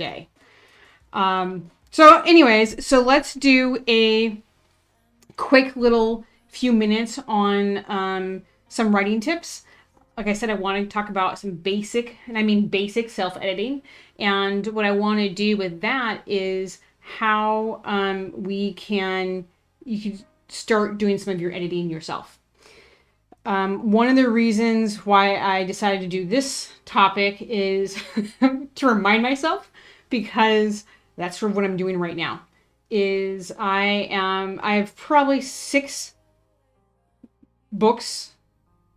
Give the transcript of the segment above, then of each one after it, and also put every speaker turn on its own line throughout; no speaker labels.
day. So anyways, so let's do a quick little few minutes on some writing tips. Like I said, I want to talk about some basic, and I mean basic self-editing. And what I want to do with that is how you can start doing some of your editing yourself. One of the reasons why I decided to do this topic is to remind myself, because that's sort of what I'm doing right now. Is I have probably 6 books,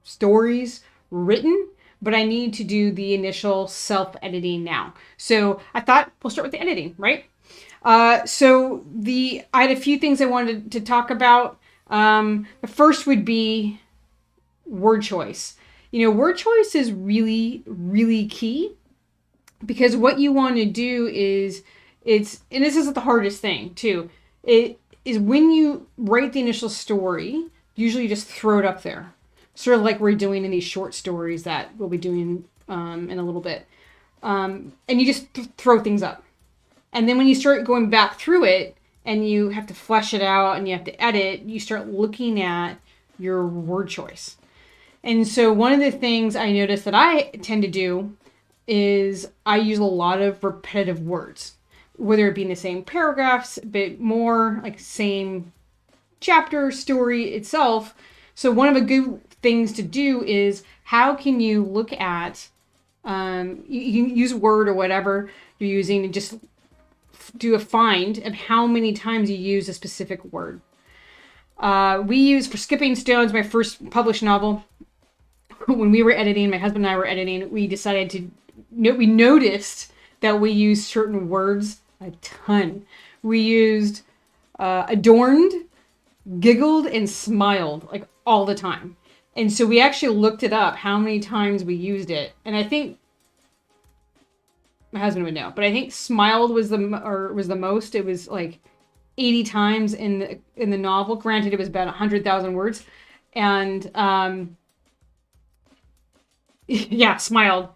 stories written, but I need to do the initial self-editing now. So I thought we'll start with the editing, right? So I had a few things I wanted to talk about. The first would be word choice. Word choice is really, really key, because what you want to do is, and this is the hardest thing too, it is when you write the initial story, usually you just throw it up there. Sort of like we're doing in these short stories that we'll be doing in a little bit. And you just throw things up. And then when you start going back through it and you have to flesh it out and you have to edit, you start looking at your word choice. And so one of the things I noticed that I tend to do is I use a lot of repetitive words, whether it be in the same paragraphs, but more like same chapter, story itself. So one of the good things to do is, how can you look at, you can use Word or whatever you're using and just do a find of how many times you use a specific word. We used, for Skipping Stones, my first published novel, when we were editing, my husband and I were editing, we noticed that we used certain words a ton. We used adorned, giggled, and smiled like all the time. And so we actually looked it up, how many times we used it. And I think my husband would know, but I think smiled was the most. It was like 80 times in the novel. Granted, it was about 100,000 words. And yeah, smiled.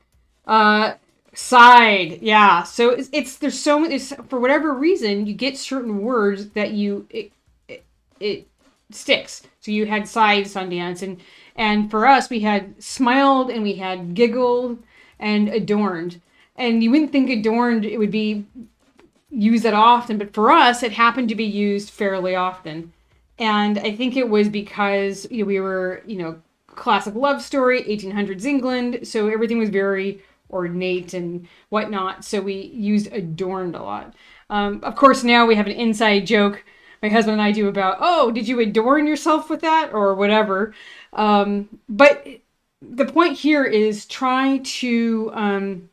Sighed. Yeah. So there's so many, for whatever reason, you get certain words that it sticks. So you had sighed, Sundance, and for us, we had smiled and we had giggled and adorned. And you wouldn't think adorned, it would be used that often, but for us, it happened to be used fairly often. And I think it was because we were, classic love story, 1800s England, so everything was very ornate and whatnot, so we used adorned a lot. Of course, now we have an inside joke my husband and I do about, oh, did you adorn yourself with that or whatever? But the point here is try to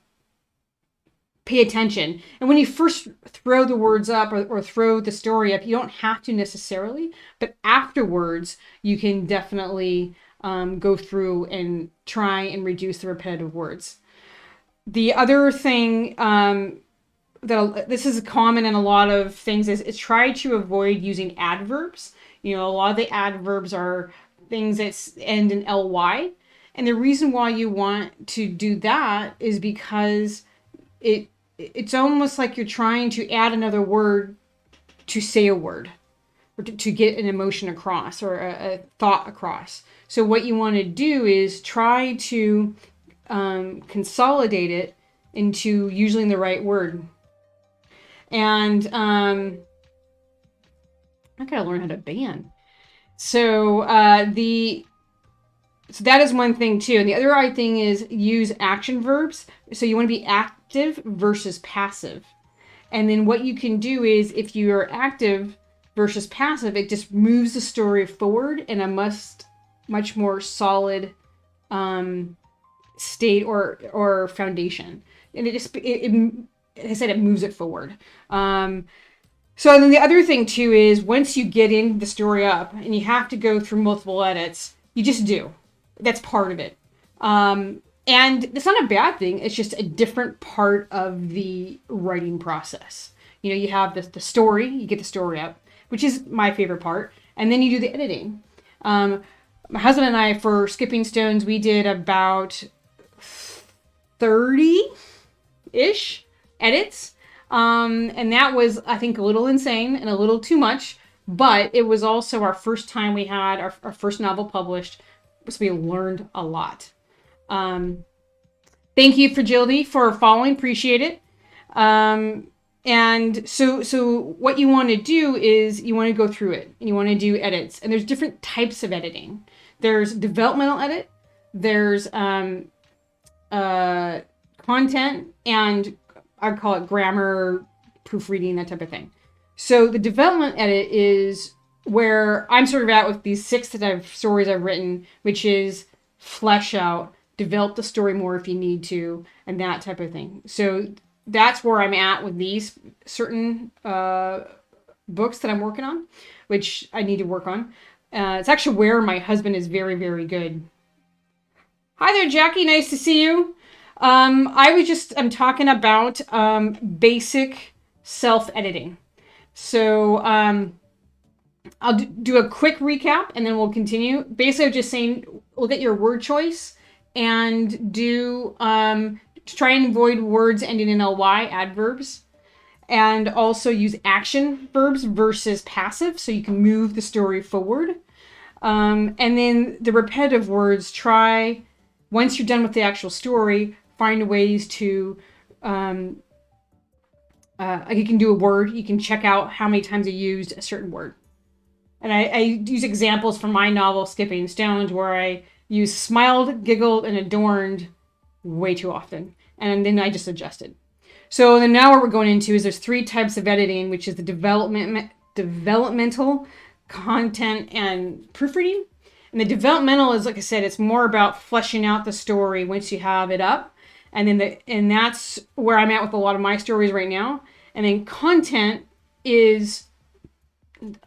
pay attention. And when you first throw the words up or throw the story up, you don't have to necessarily, but afterwards you can definitely go through and try and reduce the repetitive words. The other thing this is common in a lot of things is try to avoid using adverbs. A lot of the adverbs are things that end in ly. And the reason why you want to do that is because it's almost like you're trying to add another word to say a word, or to get an emotion across or a thought across. So what you want to do is try to consolidate it into usually the right word. And I gotta learn how to ban. So so that is one thing too. And the other thing is use action verbs. So you want to be active versus passive. And then what you can do is, if you are active versus passive, it just moves the story forward in a much more solid state or foundation. And as I said, it moves it forward. So then the other thing too is, once you get in the story up and you have to go through multiple edits, you just do. That's part of it. And it's not a bad thing. It's just a different part of the writing process. You have the story, you get the story up, which is my favorite part. And then you do the editing. My husband and I, for Skipping Stones, we did about 30-ish edits. And that was, I think, a little insane and a little too much. But it was also our first time we had our first novel published, so we learned a lot. Thank you, Fragility, for following. Appreciate it. And so what you want to do is you want to go through it and you want to do edits. And there's different types of editing. There's developmental edit. There's content, and I'd call it grammar, proofreading, that type of thing. So the development edit is where I'm sort of at with these 6 stories I've written, which is flesh out, develop the story more if you need to, and that type of thing. So that's where I'm at with these certain books that I'm working on, which I need to work on. It's actually where my husband is very, very good. Hi there, Jackie. Nice to see you. I'm talking about basic self-editing. So I'll do a quick recap and then we'll continue. Basically, I'm just saying, look at your word choice and do try and avoid words ending in ly, adverbs, and also use action verbs versus passive so you can move the story forward. And then the repetitive words, try, once you're done with the actual story, find ways to, you can do a word, you can check out how many times you used a certain word. And I use examples from my novel, Skipping Stones, where I use smiled, giggled, and adorned way too often. And then I just adjusted. So then now what we're going into is there's 3 types of editing, which is the developmental, content, and proofreading. And the developmental is, like I said, it's more about fleshing out the story once you have it up. And then and that's where I'm at with a lot of my stories right now. And then content is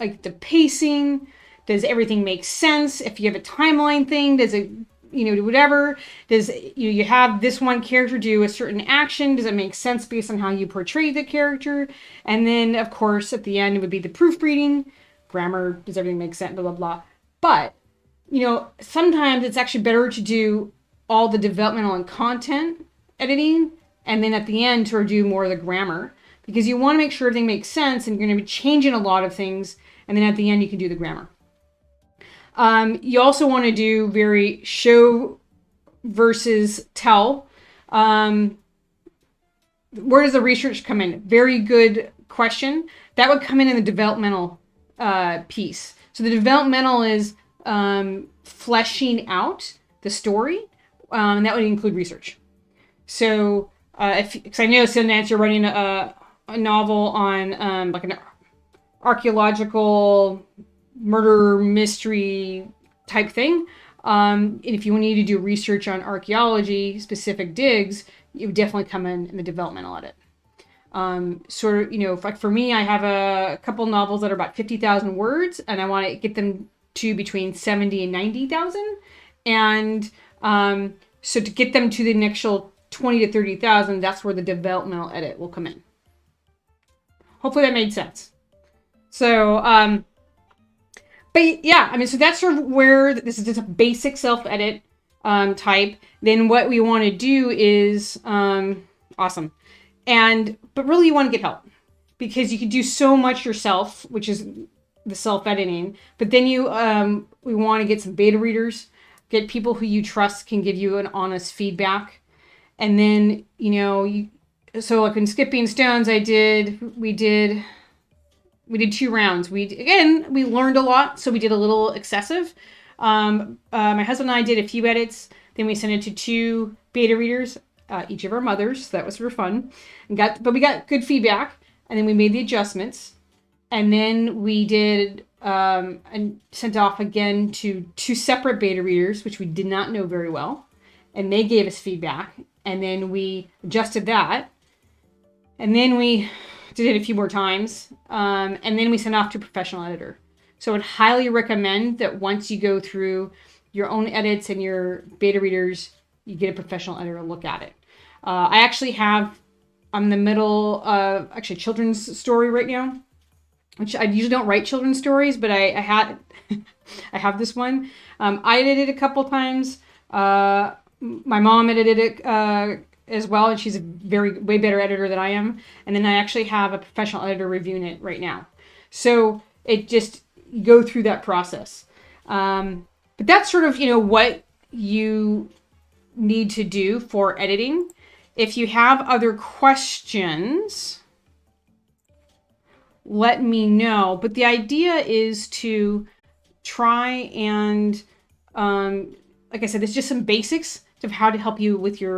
like the pacing. Does everything make sense? If you have a timeline thing, does it, whatever, does you have this one character do a certain action? Does it make sense based on how you portray the character? And then, of course, at the end, it would be the proofreading, grammar, does everything make sense, blah, blah, blah. But, sometimes it's actually better to do all the developmental and content editing, and then at the end to do more of the grammar, because you want to make sure everything makes sense, and you're going to be changing a lot of things, and then at the end you can do the grammar. You also want to do very show versus tell. Where does the research come in? Very good question. That would come in the developmental piece. So the developmental is fleshing out the story, and that would include research. So because I know Sundance, you're writing a novel on like an archaeological murder mystery type thing. And if you need to do research on archaeology, specific digs, you would definitely come in the developmental edit. Sort of, like for me, I have a couple novels that are about 50,000 words, and I want to get them to between 70 and 90,000. And so to get them to the initial 20 to 30,000, that's where the developmental edit will come in. Hopefully that made sense. So, but yeah, so that's sort of where this is just a basic self-edit type. Then what we want to do is, awesome. But really you want to get help, because you can do so much yourself, which is the self-editing. But then we want to get some beta readers, get people who you trust can give you an honest feedback. And then, so like in Skipping Stones, we did 2 rounds. We learned a lot, so we did a little excessive. My husband and I did a few edits. Then we sent it to 2 beta readers, each of our mothers. So that was super fun. But we got good feedback, and then we made the adjustments. And then we did and sent off again to 2 separate beta readers, which we did not know very well, and they gave us feedback. And then we adjusted that, and then we did it a few more times, and then we sent off to a professional editor. So I would highly recommend that once you go through your own edits and your beta readers, you get a professional editor to look at it. I'm in the middle of actually a children's story right now, which I usually don't write children's stories, but I have this one. I edited it a couple times. My mom edited it as well, and she's a way better editor than I am. And then I actually have a professional editor reviewing it right now. So it just go through that process. But that's sort of, what you need to do for editing. If you have other questions, let me know. But the idea is to try and, like I said, there's just some basics of how to help you with your